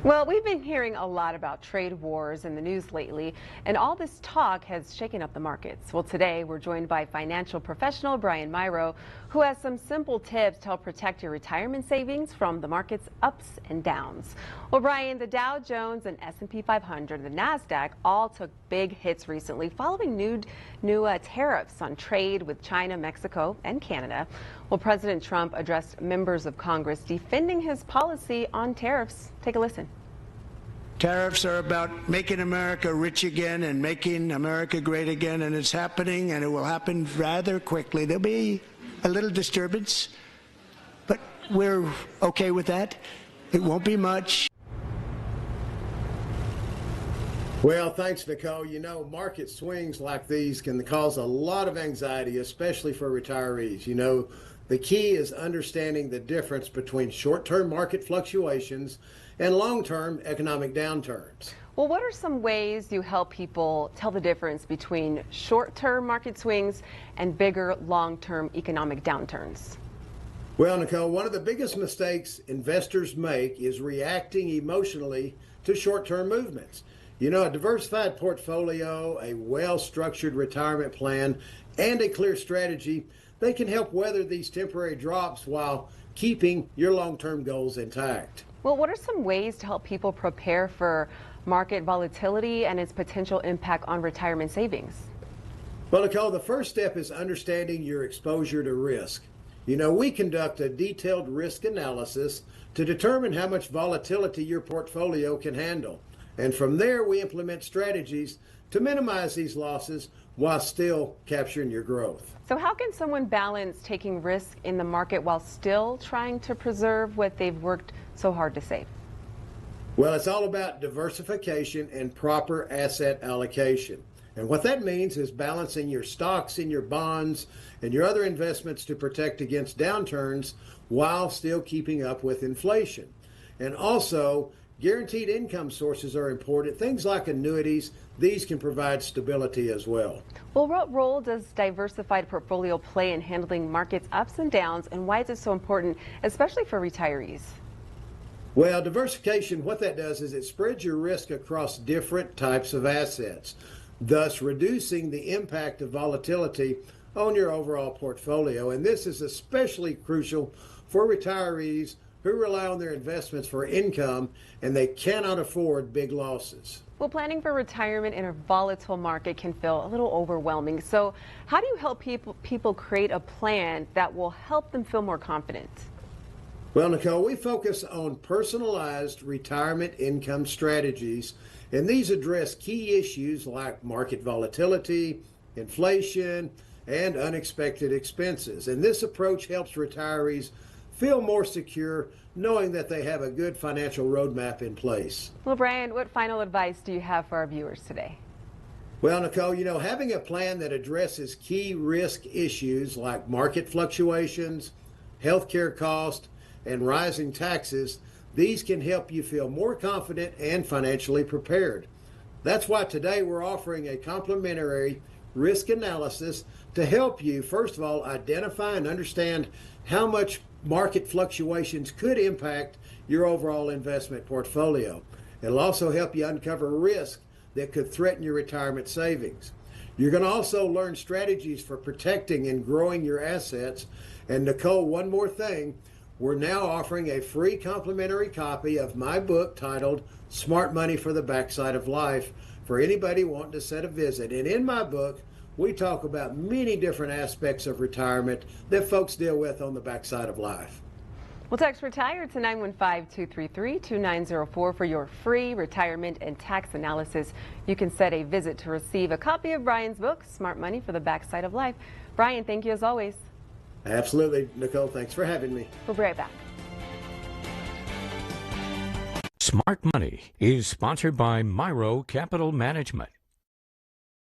Well, we've been hearing a lot about trade wars in the news lately, and all this talk has shaken up the markets. Well, today we're joined by financial professional Brian Myro, who has some simple tips to help protect your retirement savings from the market's ups and downs. Well, Brian, the Dow Jones and S&P 500 and the NASDAQ all took big hits recently following new tariffs on trade with China, Mexico, and Canada. Well, President Trump addressed members of Congress defending his policy on tariffs. Take a listen. Tariffs are about making America rich again and making America great again, and it's happening, and it will happen rather quickly. There'll be a little disturbance, but we're okay with that. It won't be much. Well, thanks, Nicole. You know, market swings like these can cause a lot of anxiety, especially for retirees. You know, the key is understanding the difference between short-term market fluctuations and long-term economic downturns. Well, what are some ways you help people tell the difference between short-term market swings and bigger long-term economic downturns? Well, Nicole, one of the biggest mistakes investors make is reacting emotionally to short-term movements. You know, a diversified portfolio, a well-structured retirement plan, and a clear strategy, they can help weather these temporary drops while keeping your long-term goals intact. Well, what are some ways to help people prepare for market volatility and its potential impact on retirement savings? Well, Nicole, the first step is understanding your exposure to risk. You know, we conduct a detailed risk analysis to determine how much volatility your portfolio can handle. And from there, we implement strategies to minimize these losses while still capturing your growth. So how can someone balance taking risk in the market while still trying to preserve what they've worked so hard to save? Well, it's all about diversification and proper asset allocation. And what that means is balancing your stocks and your bonds and your other investments to protect against downturns while still keeping up with inflation. And also, guaranteed income sources are important. Things like annuities, these can provide stability as well. Well, what role does diversified portfolio play in handling markets' ups and downs, and why is it so important, especially for retirees? Well, diversification, what that does is it spreads your risk across different types of assets, thus reducing the impact of volatility on your overall portfolio. And this is especially crucial for retirees who rely on their investments for income and they cannot afford big losses. Well, planning for retirement in a volatile market can feel a little overwhelming. So how do you help people create a plan that will help them feel more confident? Well, Nicole, we focus on personalized retirement income strategies, and these address key issues like market volatility, inflation, and unexpected expenses. And this approach helps retirees feel more secure knowing that they have a good financial roadmap in place. Well, Brian, what final advice do you have for our viewers today? Well, Nicole, you know, having a plan that addresses key risk issues like market fluctuations, healthcare costs, and rising taxes, these can help you feel more confident and financially prepared. That's why today we're offering a complimentary risk analysis to help you, first of all, identify and understand how much market fluctuations could impact your overall investment portfolio. It'll also help you uncover risk that could threaten your retirement savings. You're going to also learn strategies for protecting and growing your assets. And Nicole, one more thing, we're now offering a free complimentary copy of my book titled Smart Money for the Backside of Life for anybody wanting to set a visit. And in my book, we talk about many different aspects of retirement that folks deal with on the backside of life. Well, text RETIRE to 915-233-2904 for your free retirement and tax analysis. You can set a visit to receive a copy of Brian's book, Smart Money for the Backside of Life. Brian, thank you as always. Absolutely, Nicole. Thanks for having me. We'll be right back. Smart Money is sponsored by Myro Capital Management.